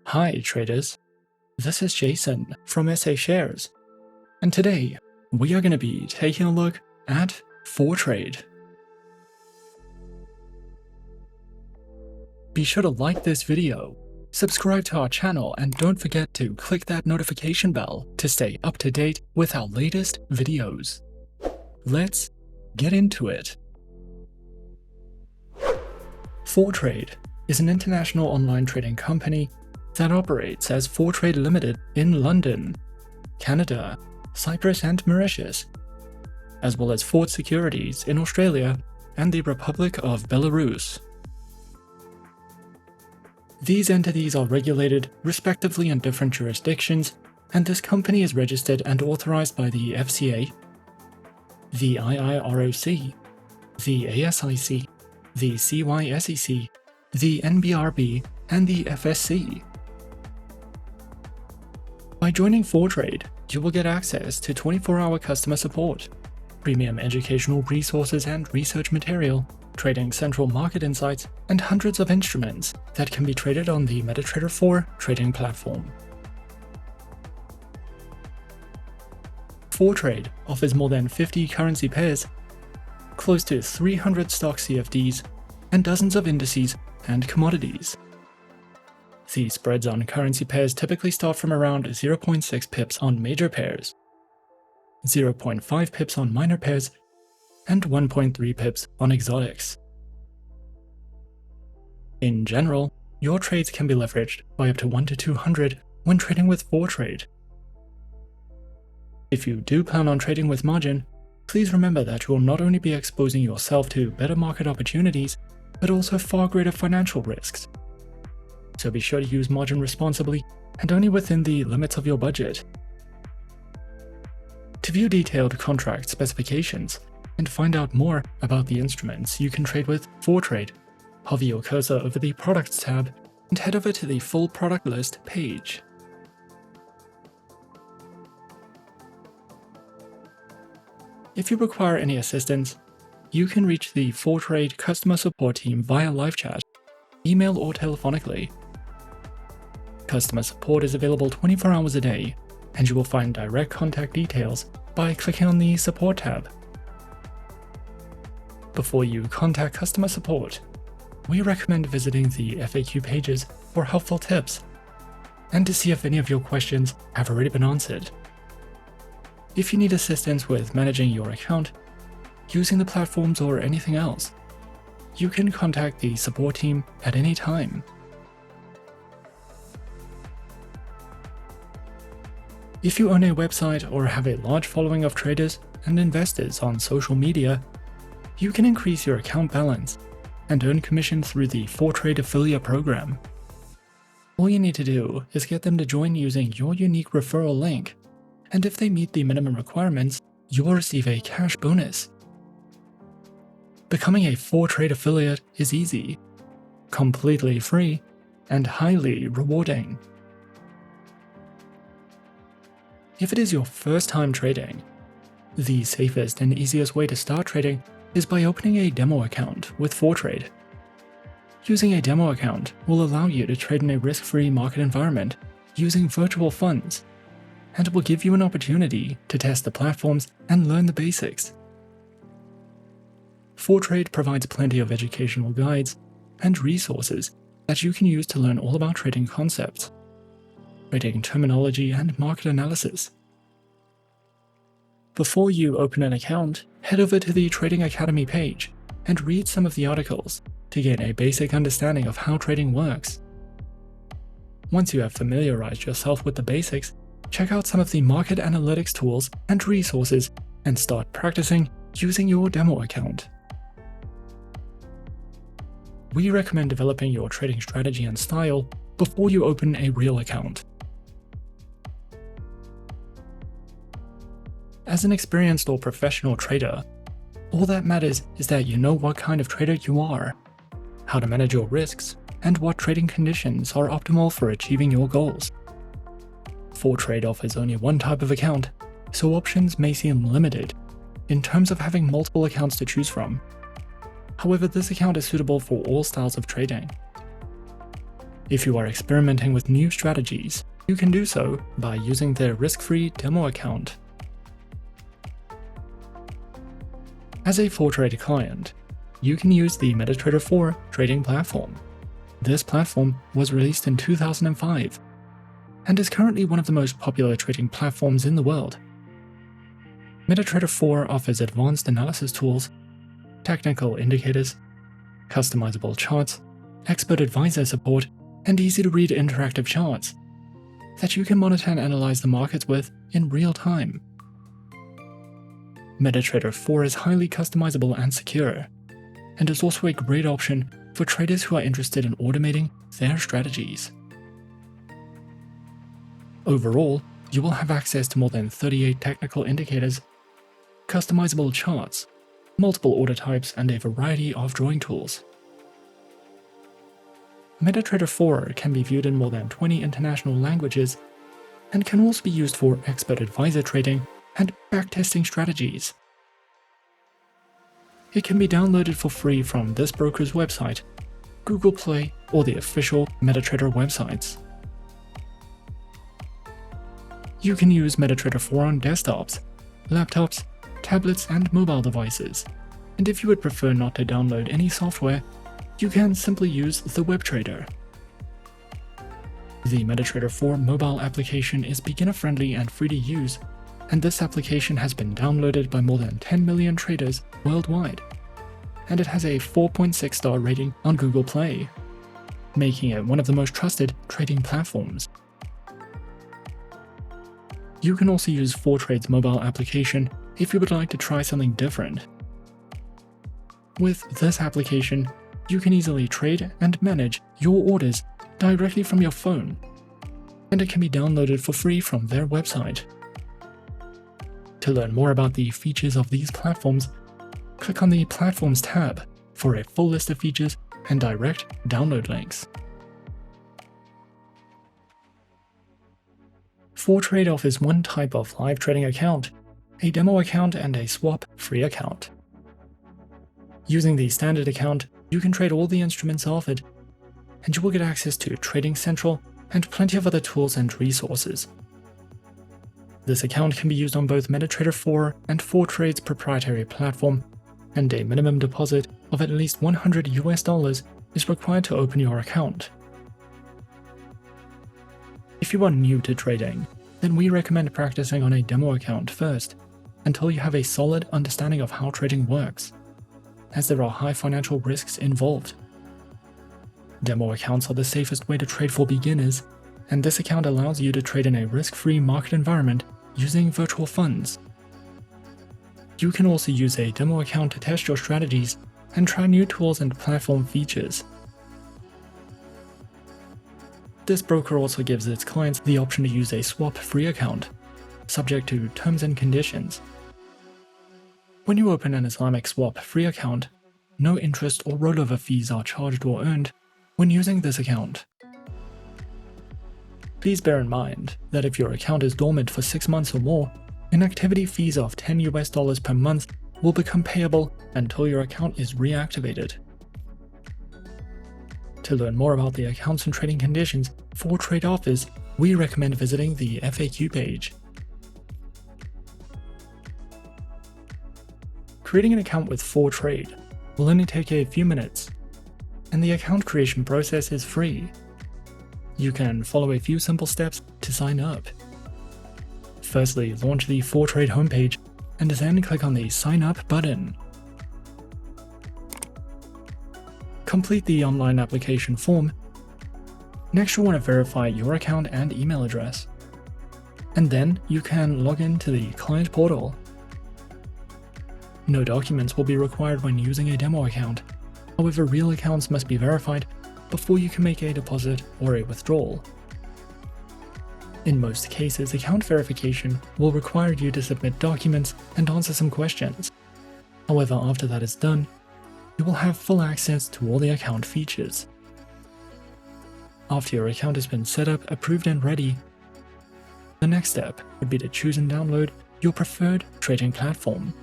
Hi traders, this is Jason from SA Shares, and today we are going to be taking a look at Fortrade. Be sure to like this video, subscribe to our channel, and don't forget to click that notification bell to stay up to date with our latest videos. Let's get into it. Fortrade is an international online trading company that operates as Fortrade Limited in London, Canada, Cyprus and Mauritius, as well as Fort Securities in Australia and the Republic of Belarus. These entities are regulated respectively in different jurisdictions, and this company is registered and authorized by the FCA, the IIROC, the ASIC, the CYSEC, the NBRB, and the FSC. By joining Fortrade, you will get access to 24-hour customer support, premium educational resources and research material, trading central market insights, and hundreds of instruments that can be traded on the MetaTrader 4 trading platform. Fortrade offers more than 50 currency pairs, close to 300 stock CFDs, and dozens of indices and commodities. The spreads on currency pairs typically start from around 0.6 pips on major pairs, 0.5 pips on minor pairs, and 1.3 pips on exotics. In general, your trades can be leveraged by up to 1 to 200 when trading with Fortrade. If you do plan on trading with margin, please remember that you will not only be exposing yourself to better market opportunities, but also far greater financial risks. So be sure to use margin responsibly and only within the limits of your budget. To view detailed contract specifications and find out more about the instruments you can trade with Fortrade, hover your cursor over the Products tab and head over to the Full Product List page. If you require any assistance, you can reach the Fortrade customer support team via live chat, email, or telephonically. Customer support is available 24 hours a day, and you will find direct contact details by clicking on the Support tab. Before you contact customer support, we recommend visiting the FAQ pages for helpful tips and to see if any of your questions have already been answered. If you need assistance with managing your account, using the platforms, or anything else, you can contact the support team at any time. If you own a website or have a large following of traders and investors on social media, you can increase your account balance and earn commission through the Fortrade affiliate program. All you need to do is get them to join using your unique referral link, and if they meet the minimum requirements, you will receive a cash bonus. Becoming a Fortrade affiliate is easy, completely free, and highly rewarding. If it is your first time trading, the safest and easiest way to start trading is by opening a demo account with Fortrade. Using a demo account will allow you to trade in a risk-free market environment using virtual funds, and will give you an opportunity to test the platforms and learn the basics. Fortrade provides plenty of educational guides and resources that you can use to learn all about trading concepts, trading terminology, and market analysis. Before you open an account, head over to the Trading Academy page and read some of the articles to gain a basic understanding of how trading works. Once you have familiarized yourself with the basics, check out some of the market analytics tools and resources and start practicing using your demo account. We recommend developing your trading strategy and style before you open a real account. As an experienced or professional trader, all that matters is that you know what kind of trader you are, how to manage your risks, and what trading conditions are optimal for achieving your goals. Fortrade offers only one type of account, so options may seem limited in terms of having multiple accounts to choose from. However, this account is suitable for all styles of trading. If you are experimenting with new strategies, you can do so by using their risk-free demo account. As a Fortrade client, you can use the MetaTrader 4 trading platform. This platform was released in 2005 and is currently one of the most popular trading platforms in the world. MetaTrader 4 offers advanced analysis tools, technical indicators, customizable charts, expert advisor support, and easy-to-read interactive charts that you can monitor and analyze the markets with in real time. MetaTrader 4 is highly customizable and secure, and is also a great option for traders who are interested in automating their strategies. Overall, you will have access to more than 38 technical indicators, customizable charts, multiple order types, and a variety of drawing tools. MetaTrader 4 can be viewed in more than 20 international languages and can also be used for expert advisor trading and backtesting strategies. It can be downloaded for free from this broker's website, Google Play, or the official MetaTrader websites. You can use MetaTrader 4 on desktops, laptops, tablets, and mobile devices, and if you would prefer not to download any software, you can simply use the web trader. The MetaTrader 4 mobile application is beginner-friendly and free to use, and this application has been downloaded by more than 10 million traders worldwide, and it has a 4.6-star rating on Google Play, making it one of the most trusted trading platforms. You can also use Fortrade's mobile application if you would like to try something different. With this application, you can easily trade and manage your orders directly from your phone, and it can be downloaded for free from their website. To learn more about the features of these platforms, click on the Platforms tab for a full list of features and direct download links. Fortrade offers one type of live trading account, a demo account and a swap-free account. Using the standard account, you can trade all the instruments offered, and you will get access to Trading Central and plenty of other tools and resources. This account can be used on both MetaTrader 4 and Fortrade's proprietary platform, and a minimum deposit of at least $100 is required to open your account. If you are new to trading, then we recommend practicing on a demo account first, until you have a solid understanding of how trading works, as there are high financial risks involved. Demo accounts are the safest way to trade for beginners, and this account allows you to trade in a risk-free market environment using virtual funds. You can also use a demo account to test your strategies and try new tools and platform features. This broker also gives its clients the option to use a swap-free account, subject to terms and conditions. When you open an Islamic swap-free account, no interest or rollover fees are charged or earned when using this account. Please bear in mind that if your account is dormant for 6 months or more, inactivity fees of $10 per month will become payable until your account is reactivated. To learn more about the accounts and trading conditions Fortrade offers, we recommend visiting the FAQ page. Creating an account with Fortrade will only take a few minutes, and the account creation process is free. You can follow a few simple steps to sign up. Firstly, launch the Fortrade homepage and then click on the Sign Up button. Complete the online application form. Next, you'll want to verify your account and email address. And then you can log in to the client portal. No documents will be required when using a demo account. However, real accounts must be verified before you can make a deposit or a withdrawal. In most cases, account verification will require you to submit documents and answer some questions. However, after that is done, you will have full access to all the account features. After your account has been set up, approved, and ready, the next step would be to choose and download your preferred trading platform.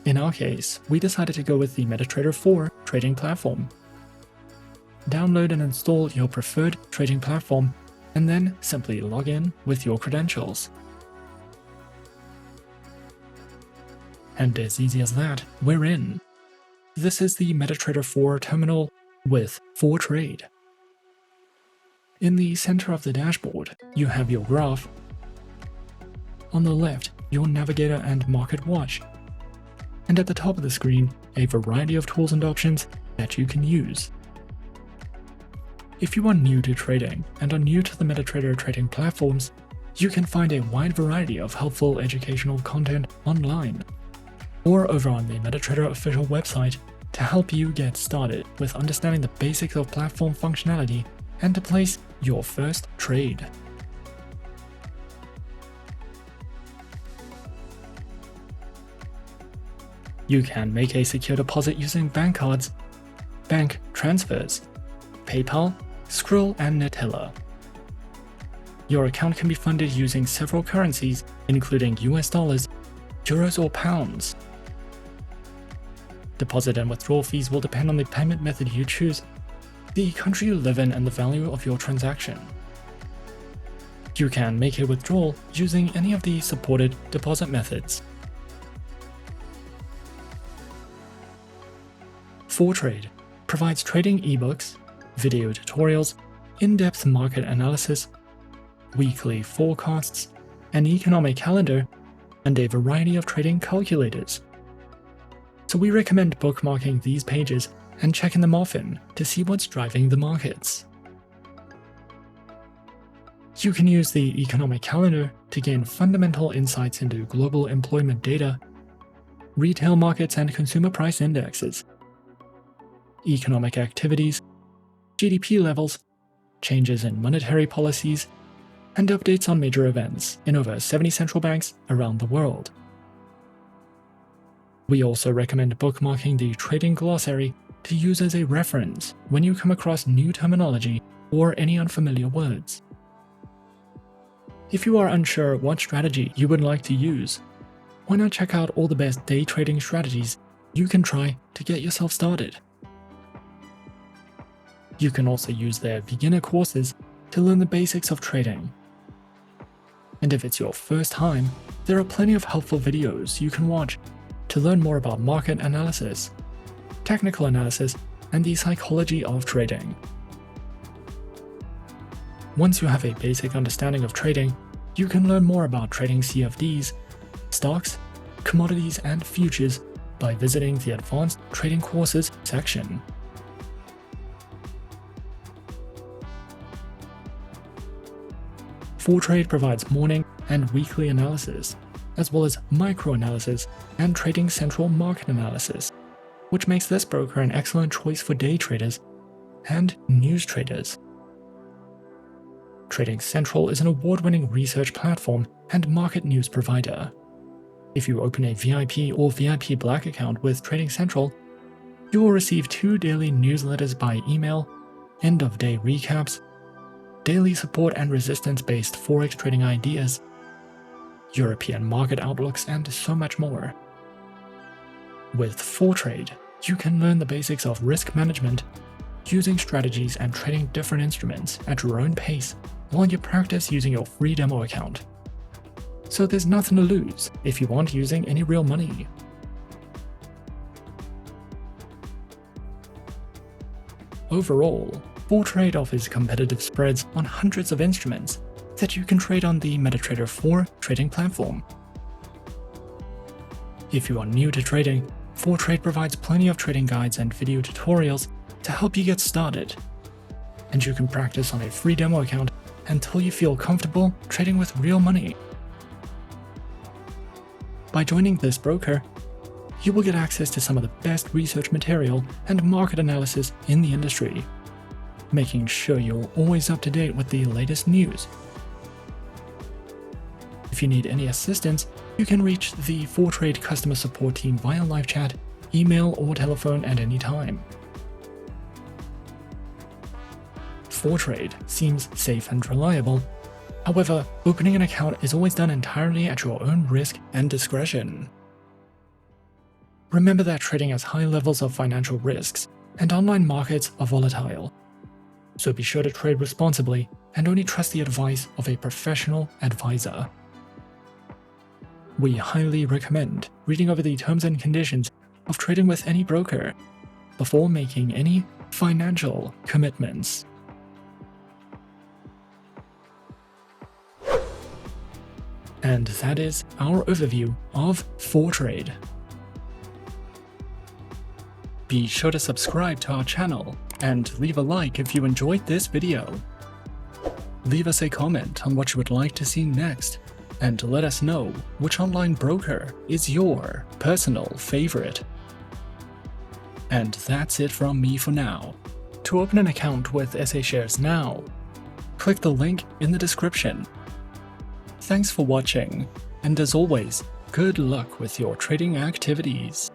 In our case, we decided to go with the MetaTrader 4 trading platform. download and install your preferred trading platform, and then simply log in with your credentials. And as easy as that, we're in. This is the MetaTrader 4 terminal with Fortrade. In the center of the dashboard, you have your graph. On the left, your navigator and market watch. And at the top of the screen, a variety of tools and options that you can use. If you are new to trading and are new to the MetaTrader trading platforms, you can find a wide variety of helpful educational content online or over on the MetaTrader official website to help you get started with understanding the basics of platform functionality and to place your first trade. You can make a secure deposit using bank cards, bank transfers, PayPal, Skrill, and Neteller. Your account can be funded using several currencies, including US dollars, euros, or pounds. Deposit and withdrawal fees will depend on the payment method you choose, the country you live in, and the value of your transaction. You can make a withdrawal using any of the supported deposit methods. Fortrade provides trading ebooks, video tutorials, in-depth market analysis, weekly forecasts, an economic calendar, and a variety of trading calculators. So we recommend bookmarking these pages and checking them often to see what's driving the markets. You can use the economic calendar to gain fundamental insights into global employment data, retail markets and consumer price indexes, economic activities, GDP levels, changes in monetary policies, and updates on major events in over 70 central banks around the world. We also recommend bookmarking the trading glossary to use as a reference when you come across new terminology or any unfamiliar words. If you are unsure what strategy you would like to use, why not check out all the best day trading strategies you can try to get yourself started. You can also use their beginner courses to learn the basics of trading. And if it's your first time, there are plenty of helpful videos you can watch to learn more about market analysis, technical analysis, and the psychology of trading. Once you have a basic understanding of trading, you can learn more about trading CFDs, stocks, commodities, and futures by visiting the Advanced Trading Courses section. Fortrade provides morning and weekly analysis, as well as micro-analysis and trading central market analysis, which makes this broker an excellent choice for day traders and news traders. Trading Central is an award-winning research platform and market news provider. If you open a VIP or VIP Black account with Trading Central, you will receive 2 daily newsletters by email, end-of-day recaps, daily support and resistance-based forex trading ideas, European market outlooks, and so much more. With Fortrade, you can learn the basics of risk management, using strategies and trading different instruments at your own pace while you practice using your free demo account. So there's nothing to lose if you aren't using any real money. Overall, Fortrade offers competitive spreads on hundreds of instruments that you can trade on the MetaTrader 4 trading platform. If you are new to trading, Fortrade provides plenty of trading guides and video tutorials to help you get started. And you can practice on a free demo account until you feel comfortable trading with real money. By joining this broker, you will get access to some of the best research material and market analysis in the industry, making sure you're always up to date with the latest news. If you need any assistance, you can reach the Fortrade customer support team via live chat, email, or telephone at any time. Fortrade seems safe and reliable. However, opening an account is always done entirely at your own risk and discretion. Remember that trading has high levels of financial risks, and online markets are volatile, So be sure to trade responsibly and only trust the advice of a professional advisor. We highly recommend reading over the terms and conditions of trading with any broker before making any financial commitments. And that is our overview of Fortrade. Be sure to subscribe to our channel and leave a like if you enjoyed this video. Leave us a comment on what you would like to see next, and let us know which online broker is your personal favorite. And that's it from me for now. To open an account with SA Shares now, click the link in the description. Thanks for watching, and as always, good luck with your trading activities.